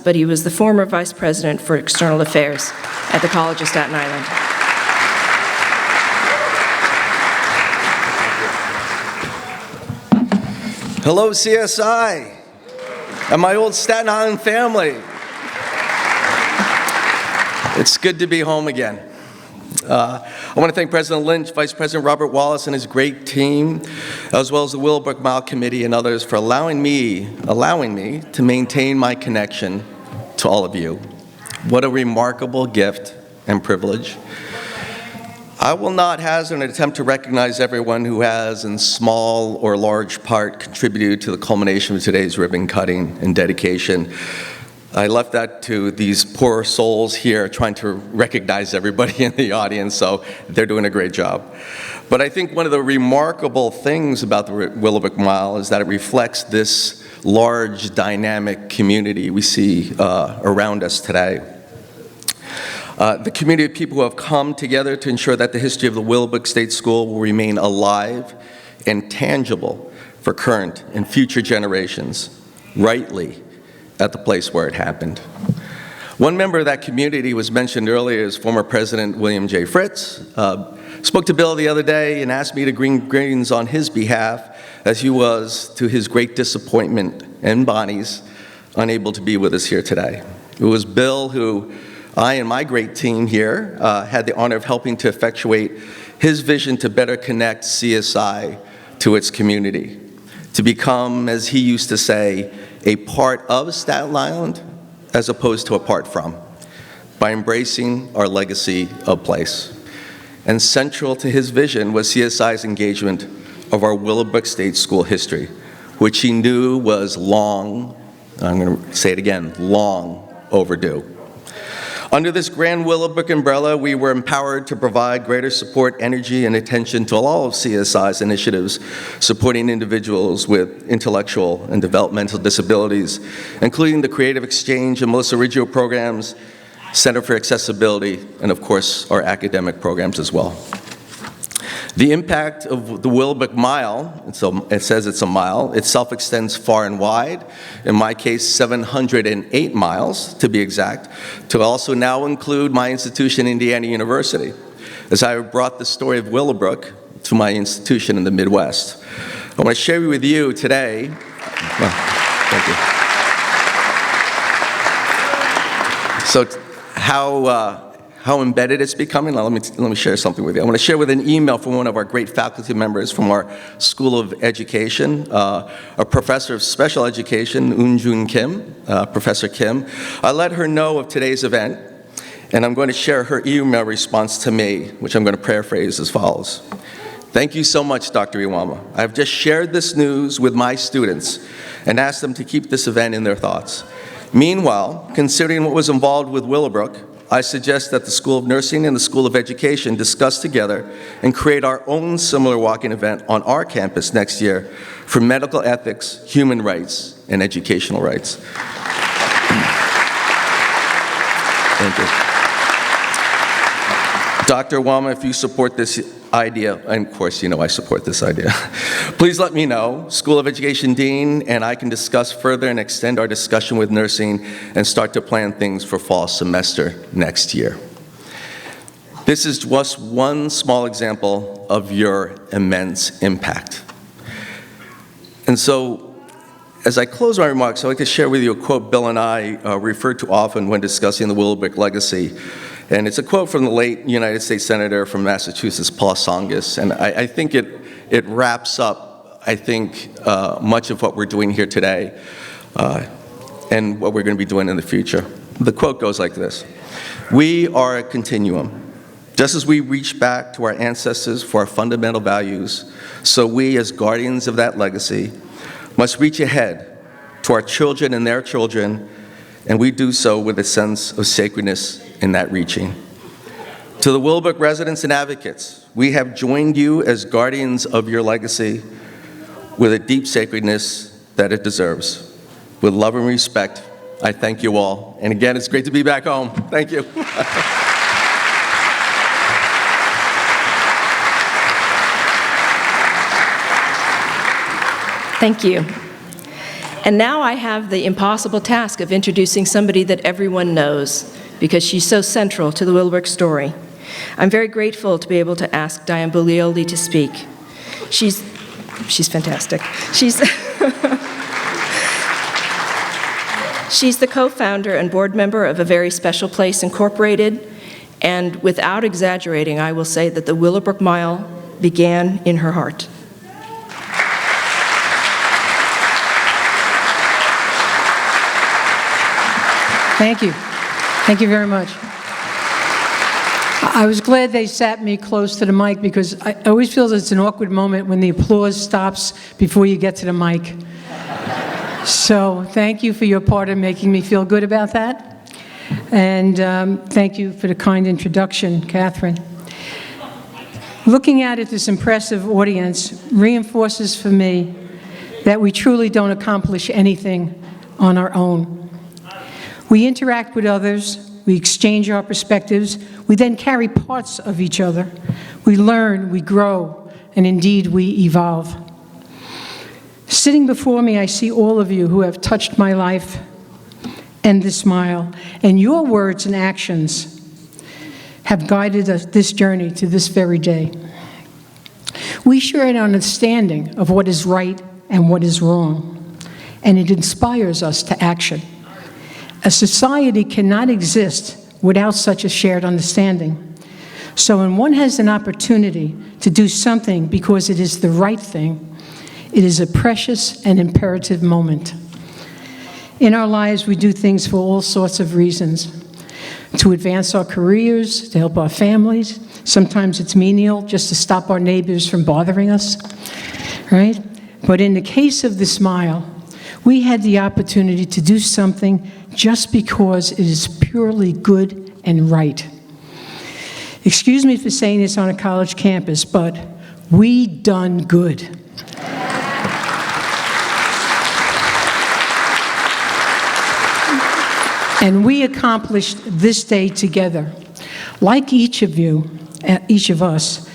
but he was the former Vice President for External Affairs at the College of Staten Island. Hello, CSI, and my old Staten Island family. It's good to be home again. I want to thank President Lynch, Vice President Robert Wallace, and his great team, as well as the Willowbrook Mile Committee and others for allowing me to maintain my connection to all of you. What a remarkable gift and privilege. I will not hazard an attempt to recognize everyone who has, in small or large part, contributed to the culmination of today's ribbon cutting and dedication. I left that to these poor souls here trying to recognize everybody in the audience, so they're doing a great job. But I think one of the remarkable things about the Willowbrook Mile is that it reflects this large, dynamic community we see around us today. The community of people who have come together to ensure that the history of the Willowbrook State School will remain alive and tangible for current and future generations, rightly at the place where it happened. One member of that community was mentioned earlier as former President William J. Fritz. Spoke to Bill the other day and asked me to bring greetings on his behalf, as he was, to his great disappointment, and Bonnie's, unable to be with us here today. It was Bill who I and my great team here had the honor of helping to effectuate his vision to better connect CSI to its community, to become, as he used to say, a part of Staten Island as opposed to apart from, by embracing our legacy of place. And central to his vision was CSI's engagement of our Willowbrook State School history, which he knew was long, I'm going to say it again, long overdue. Under this grand Willowbrook umbrella, we were empowered to provide greater support, energy, and attention to all of CSI's initiatives supporting individuals with intellectual and developmental disabilities, including the Creative Exchange and Melissa Riggio programs, Center for Accessibility, and of course, our academic programs as well. The impact of the Willowbrook Mile, it says it's a mile, itself extends far and wide, in my case 708 miles to be exact, to also now include my institution, Indiana University, as I have brought the story of Willowbrook to my institution in the Midwest. I want to share with you today, thank you. So how embedded it's becoming. Now, let me share something with you. I want to share with an email from one of our great faculty members from our School of Education, a professor of special education, Eunjun Kim, Professor Kim. I let her know of today's event, and I'm going to share her email response to me, which I'm going to paraphrase as follows. Thank you so much, Dr. Iwama. I've just shared this news with my students and asked them to keep this event in their thoughts. Meanwhile, considering what was involved with Willowbrook, I suggest that the School of Nursing and the School of Education discuss together and create our own similar walking event on our campus next year for medical ethics, human rights, and educational rights. Thank you. Dr. Iwama, if you support this idea, and of course you know I support this idea, please let me know. School of Education Dean and I can discuss further and extend our discussion with nursing and start to plan things for fall semester next year. This is just one small example of your immense impact. And so, as I close my remarks, I'd like to share with you a quote Bill and I refer to often when discussing the Willowbrook legacy. And it's a quote from the late United States Senator from Massachusetts, Paul Tsongas, and I think it wraps up, much of what we're doing here today and what we're going to be doing in the future. The quote goes like this: "We are a continuum. Just as we reach back to our ancestors for our fundamental values, so we, as guardians of that legacy, must reach ahead to our children and their children, and we do so with a sense of sacredness in that reaching. To the Willowbrook residents and advocates, we have joined you as guardians of your legacy with a deep sacredness that it deserves. With love and respect, I thank you all. And again, it's great to be back home. Thank you." Thank you. And now I have the impossible task of introducing somebody that everyone knows, because she's so central to the Willowbrook story. I'm very grateful to be able to ask Diane Buglioli to speak. She's fantastic. She's the co-founder and board member of A Very Special Place Incorporated, and without exaggerating, I will say that the Willowbrook Mile began in her heart. Thank you. Thank you very much. I was glad they sat me close to the mic, because I always feel that it's an awkward moment when the applause stops before you get to the mic. So thank you for your part in making me feel good about that. And thank you for the kind introduction, Catherine. Looking at it, this impressive audience reinforces for me that we truly don't accomplish anything on our own. We interact with others, we exchange our perspectives, we then carry parts of each other. We learn, we grow, and indeed we evolve. Sitting before me, I see all of you who have touched my life and this mile, and your words and actions have guided us this journey to this very day. We share an understanding of what is right and what is wrong, and it inspires us to action. A society cannot exist without such a shared understanding. So when one has an opportunity to do something because it is the right thing, it is a precious and imperative moment. In our lives, we do things for all sorts of reasons. To advance our careers, to help our families. Sometimes it's menial, just to stop our neighbors from bothering us, right? But in the case of this mile, we had the opportunity to do something just because it is purely good and right. Excuse me for saying this on a college campus, but we done good. And we accomplished this day together. Like each of you, each of us,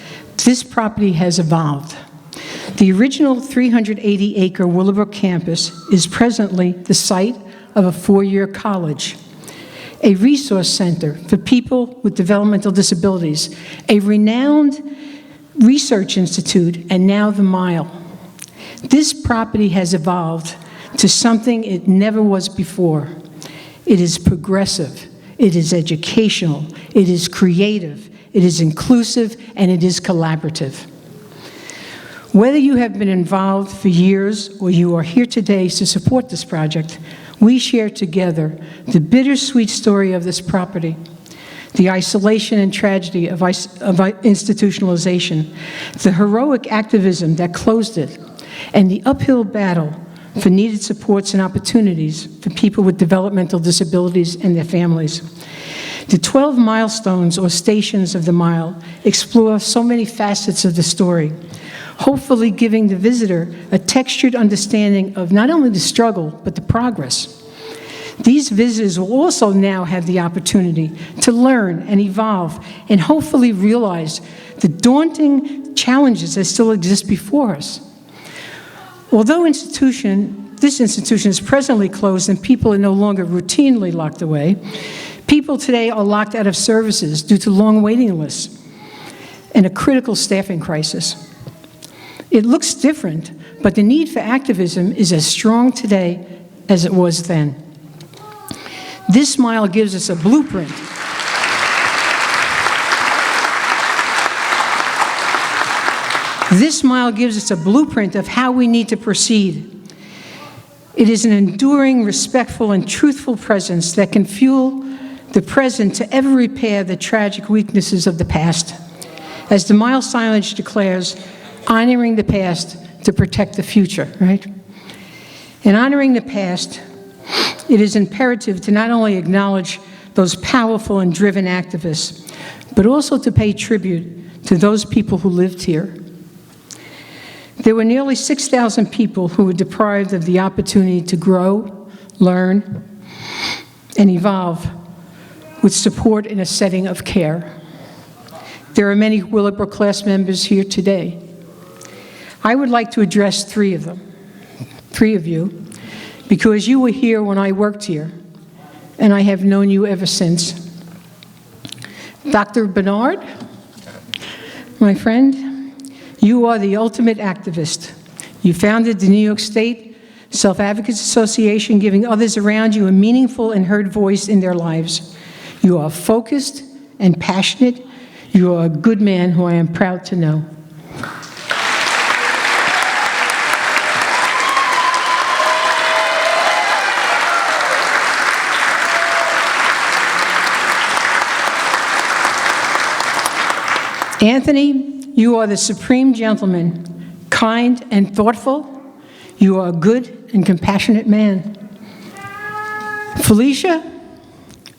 this property has evolved. The original 380-acre Willowbrook campus is presently the site of a 4-year college, a resource center for people with developmental disabilities, a renowned research institute, and now the Mile. This property has evolved to something it never was before. It is progressive, it is educational, it is creative, it is inclusive, and it is collaborative. Whether you have been involved for years or you are here today to support this project, we share together the bittersweet story of this property, the isolation and tragedy of institutionalization, the heroic activism that closed it, and the uphill battle for needed supports and opportunities for people with developmental disabilities and their families. The 12 milestones or stations of the mile explore so many facets of the story, hopefully giving the visitor a textured understanding of not only the struggle, but the progress. These visitors will also now have the opportunity to learn and evolve and hopefully realize the daunting challenges that still exist before us. Although this institution is presently closed and people are no longer routinely locked away, people today are locked out of services due to long waiting lists and a critical staffing crisis. It looks different, but the need for activism is as strong today as it was then. This mile gives us a blueprint. This mile gives us a blueprint of how we need to proceed. It is an enduring, respectful, and truthful presence that can fuel the present to ever repair the tragic weaknesses of the past. As the mile signage declares, honoring the past to protect the future, right? In honoring the past, it is imperative to not only acknowledge those powerful and driven activists, but also to pay tribute to those people who lived here. There were nearly 6,000 people who were deprived of the opportunity to grow, learn, and evolve with support in a setting of care. There are many Willowbrook class members here today. I would like to address three of you, because you were here when I worked here, and I have known you ever since. Dr. Bernard, my friend, you are the ultimate activist. You founded the New York State Self-Advocates Association, giving others around you a meaningful and heard voice in their lives. You are focused and passionate. You are a good man who I am proud to know. Anthony, you are the supreme gentleman, kind and thoughtful. You are a good and compassionate man. Felicia,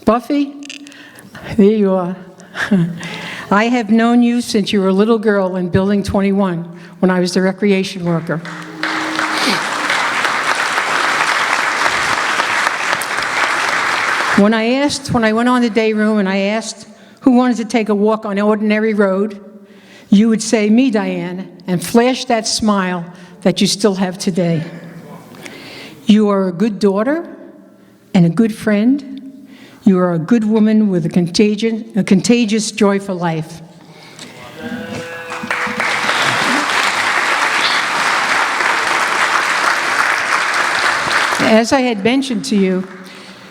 Buffy, there you are. I have known you since you were a little girl in Building 21 when I was the recreation worker. When I went on the day room and I asked who wanted to take a walk on Ordinary Road, you would say, "Me, Diane," and flash that smile that you still have today. You are a good daughter and a good friend. You are a good woman with a contagious joy for life. As I had mentioned to you,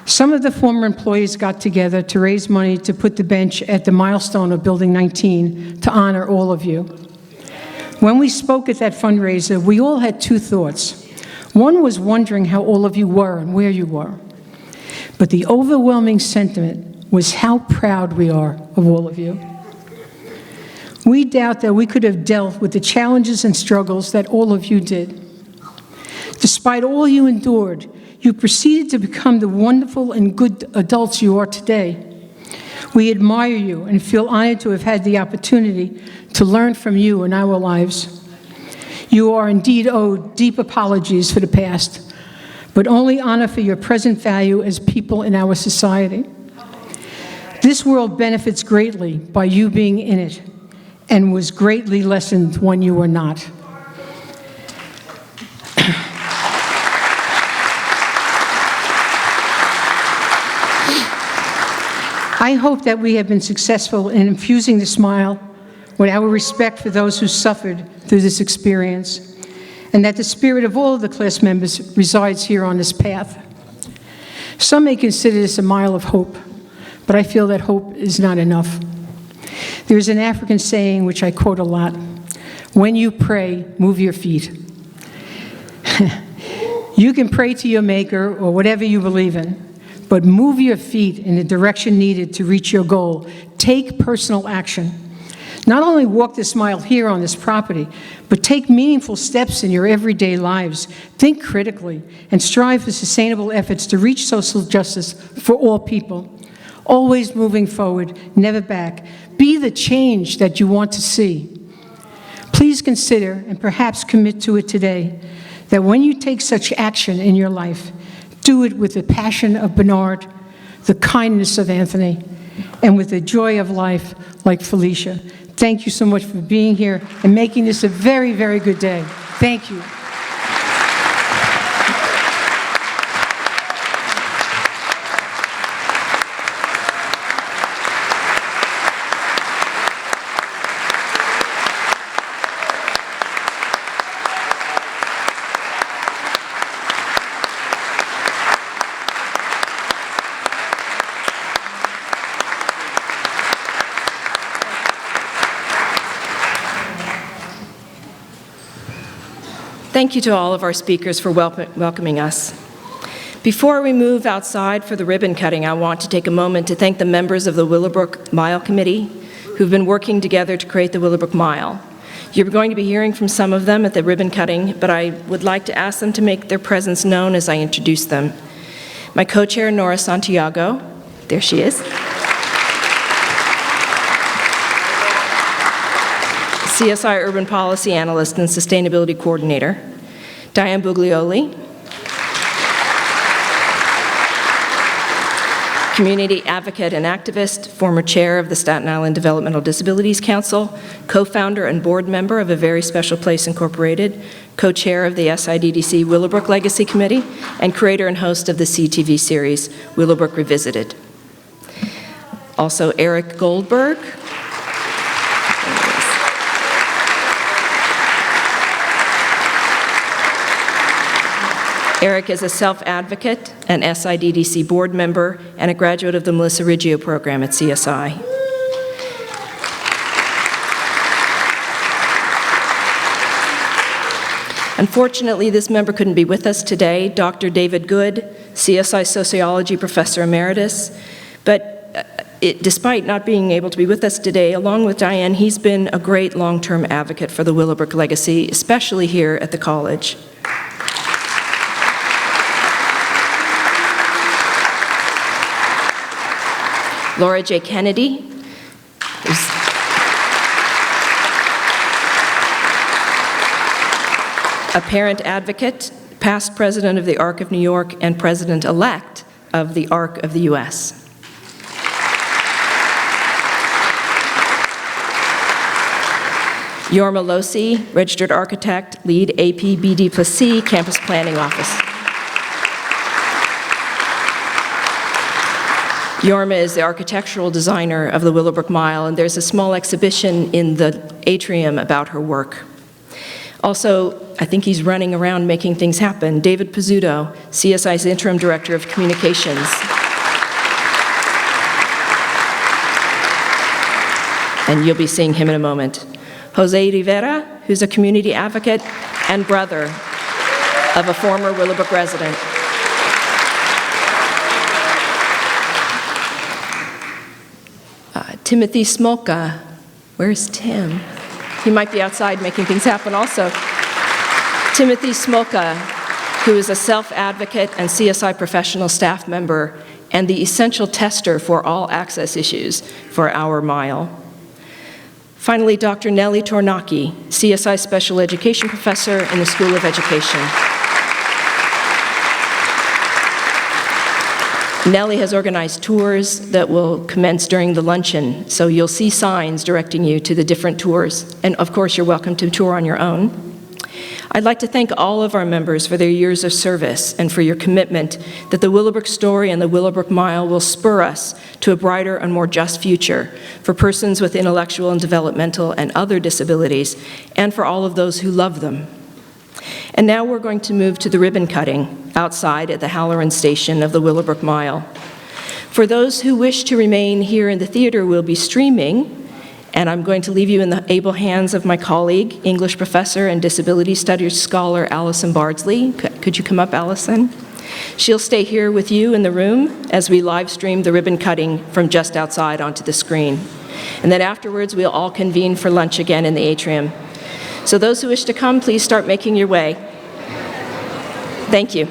some of the former employees got together to raise money to put the bench at the milestone of Building 19 to honor all of you. When we spoke at that fundraiser, we all had two thoughts. One was wondering how all of you were and where you were. But the overwhelming sentiment was how proud we are of all of you. We doubt that we could have dealt with the challenges and struggles that all of you did. Despite all you endured, you proceeded to become the wonderful and good adults you are today. We admire you and feel honored to have had the opportunity to learn from you in our lives. You are indeed owed deep apologies for the past, but only honor for your present value as people in our society. This world benefits greatly by you being in it, and was greatly lessened when you were not. I hope that we have been successful in infusing the smile with our respect for those who suffered through this experience, and that the spirit of all of the class members resides here on this path. Some may consider this a mile of hope, but I feel that hope is not enough. There's an African saying which I quote a lot: "When you pray, move your feet." You can pray to your Maker or whatever you believe in, but move your feet in the direction needed to reach your goal. Take personal action. Not only walk this mile here on this property, but take meaningful steps in your everyday lives. Think critically and strive for sustainable efforts to reach social justice for all people. Always moving forward, never back. Be the change that you want to see. Please consider, and perhaps commit to it today, that when you take such action in your life, do it with the passion of Bernard, the kindness of Anthony, and with the joy of life like Felicia. Thank you so much for being here and making this a very, very good day. Thank you. Thank you to all of our speakers for welcoming us. Before we move outside for the ribbon cutting, I want to take a moment to thank the members of the Willowbrook Mile Committee who've been working together to create the Willowbrook Mile. You're going to be hearing from some of them at the ribbon cutting, but I would like to ask them to make their presence known as I introduce them. My co-chair, Nora Santiago, there she is. CSI Urban Policy Analyst and Sustainability Coordinator, Diane Buglioli. Community advocate and activist, former chair of the Staten Island Developmental Disabilities Council, co-founder and board member of A Very Special Place Incorporated, co-chair of the SIDDC Willowbrook Legacy Committee, and creator and host of the CTV series Willowbrook Revisited. Also, Eric Goldberg. Eric is a self-advocate, an SIDDC board member, and a graduate of the Melissa Riggio program at CSI. Unfortunately, this member couldn't be with us today, Dr. David Good, CSI Sociology Professor Emeritus, but despite not being able to be with us today, along with Diane, he's been a great long-term advocate for the Willowbrook legacy, especially here at the college. Laura J. Kennedy, who's a parent advocate, past president of the ARC of New York, and president-elect of the ARC of the U.S. Yorma Losi, registered architect, lead AP BD+C, campus planning office. Yorma is the architectural designer of the Willowbrook Mile, and there's a small exhibition in the atrium about her work. Also, I think he's running around making things happen, David Pizzuto, CSI's interim director of communications. And you'll be seeing him in a moment. Jose Rivera, who's a community advocate and brother of a former Willowbrook resident. Timothy Smolka. Where's Tim? He might be outside making things happen also. Timothy Smolka, who is a self-advocate and CSI professional staff member and the essential tester for all access issues for our mile. Finally, Dr. Nellie Tornacki, CSI special education professor in the School of Education. Nellie has organized tours that will commence during the luncheon, so you'll see signs directing you to the different tours. And of course, you're welcome to tour on your own. I'd like to thank all of our members for their years of service and for your commitment that the Willowbrook story and the Willowbrook Mile will spur us to a brighter and more just future for persons with intellectual and developmental and other disabilities, and for all of those who love them. And now we're going to move to the ribbon cutting outside at the Halloran station of the Willowbrook Mile. For those who wish to remain here in the theater, we'll be streaming, and I'm going to leave you in the able hands of my colleague, English professor and disability studies scholar, Allison Bardsley. Could you come up, Allison? She'll stay here with you in the room as we live stream the ribbon cutting from just outside onto the screen. And then afterwards, we'll all convene for lunch again in the atrium. So those who wish to come, please start making your way. Thank you.